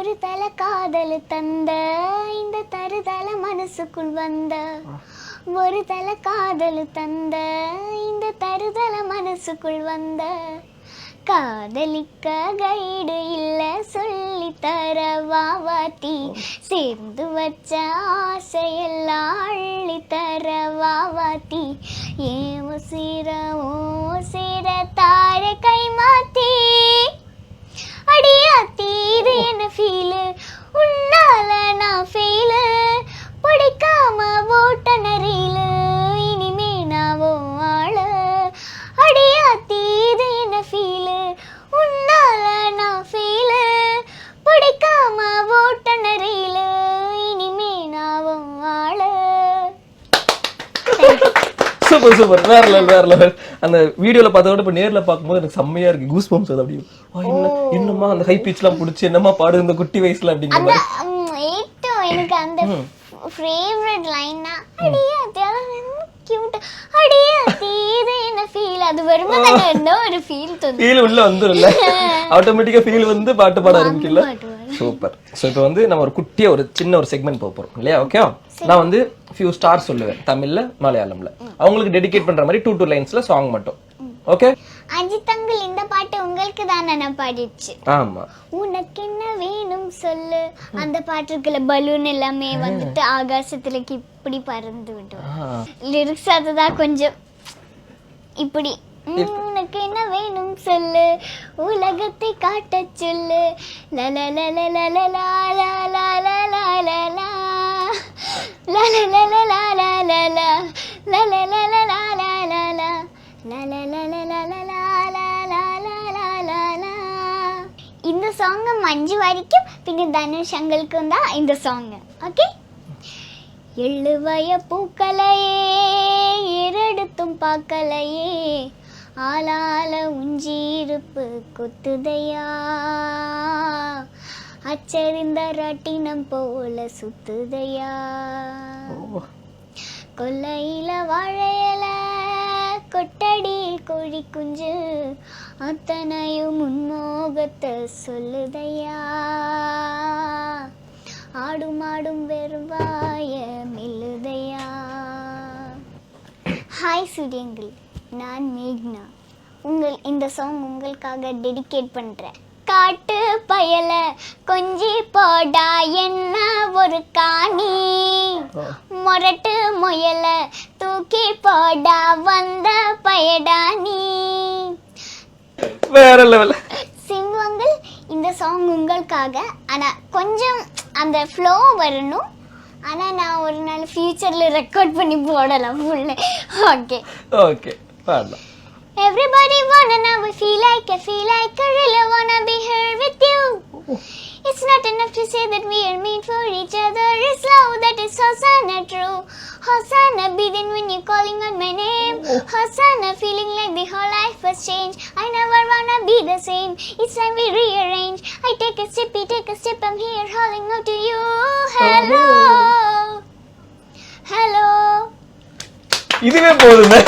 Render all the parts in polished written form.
ஒரு தல காதல் தந்த இந்த தருதல மனசுக்குள் வந்த ஒரு தல காதல் தந்த இந்த தருதல மனசுக்குள் வந்த காதலிக்க கைடு இல்ல சொல்லி தர வாவாத்தி சேர்ந்து வச்ச ஆசையெல்லாம் அள்ளி தர வாவாத்தி ஏன் சீர தார கை மாத்தி அடியாத்தி இது என்ன ஃபீலு உன்னால நான் ஃபீலு படிக்காம ஓட்ட நரியில இனிமே நாவோ ஆள அடியாத்தி இது என்ன ஃபீலு உன்னால நான் ஃபீலு படிக்காம ஓட்ட நரியில இனிமே நாவோ ஆள. சூப்பர் சூப்பர், வேற லெவல். அந்த வீடியோல பார்த்ததோட இப்ப நேர்ல பார்க்கும்போது எனக்கு செம்மையா இருக்கு, கூஸ் பம்ப்ஸ். அது அப்படியே என்னமா அந்த ஹை பிட்ச் எல்லாம் புடிச்சு என்னமா பாடு இந்த குட்டி வயசுல அப்படிங்கிற மாதிரி. எனக்கு அந்த ஃபேவரட் லைன்னா அடியே கியூட் அடியே இது என்ன ஃபீல், அது வரும்போது என்ன ஒரு ஃபீல் தோணும், ஃபீல் உள்ள வந்துரும்ல, ஆட்டோமேட்டிக்கா ஃபீல் வந்து பாட்டு பாட ஆரம்பிக்கல. சூப்பர். சோ இப்போ வந்து நம்ம ஒரு குட்டியா ஒரு சின்ன ஒரு செக்மெண்ட் போக போறோம் இல்லையா? ஓகே, நான் வந்து ஃபியூ ஸ்டார்ஸ் சொல்லுவேன், தமிழ்ல மலையாளம்ல. அவங்களுக்கு டெடிகேட் பண்ற மாதிரி 2 லைன்ஸ்ல சாங் மட்டும். ஓகே, அஜித் அங்கிள் இந்த பாட்டு உங்களுக்கு தான் நான் பாடிச்சு. ஆமா, உனக்கு என்ன வேணும் சொல்லு, அந்த பாட்டுக்குள்ள பலூன் எல்லாமே வந்துட்டு ஆகாசத்துல இப்படி பறந்து விடும். லிரிக்ஸ் அதுதான் கொஞ்சம் இப்படி உனக்கு என்ன வேணும் சொல்லு உலகத்தை காட்ட சொல்லு இந்த சாங் மஞ்சு வரைக்கும் பின்ன தனுஷ் அங்கிளுக்கும் தான் இந்த சாங். ஓகே, எழுவய பூக்களையே இரடுத்தும் பார்க்கலையே ஆளால உஞ்சிருப்பு கொத்துதையா அச்சரிந்த ரட்டினம் போல சுத்துதையா கொல்லையில வாழையில கொட்டடி கோழி குஞ்சு அத்தனையும் முன்மோகத்தை சொல்லுதையா ஆடும் ஆடும் வெறுவாய மெல்லுதையா. ஹாய் சூரியங்கள், நான் மேக்னா. இந்த சாங் உங்களுக்காக டெடிகேட் பண்றேன். காட்டு பயல கொஞ்சி போடா என்ன ஒரு காணி மொரட்டு முயல தூக்கி போடா வந்த பயடா நீ. வேற லெவல். சிங்குவங்கள், இந்த சாங் உங்களுக்காக. ஆனா கொஞ்சம் அந்த ஃப்ளோ வரணும். ஆனா நான் ஒரு நாள் ஃபியூச்சர்ல ரெக்கார்ட் பண்ணி போடலாம் ஃபுல்ல. ஓகே ஓகே, பாடலாம். Everybody wanna know I feel like I really wanna be here with you. It's not enough to say that we are meant for each other. It's love that is Hosanna true. Hosanna begin when you're calling out my name. Hosanna feeling like the whole life has changed. I never wanna be the same. It's time we rearrange. I take a step, you take a step. I'm here calling out to you. Hello, hello. இதுவே போதுமே.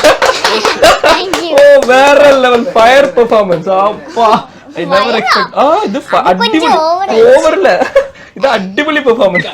Thank you. ஓ, வேற level fire performance. அப்பா, I never expect. இது அடிபொலி ஓவர்ல. இது அடிபொலி performance.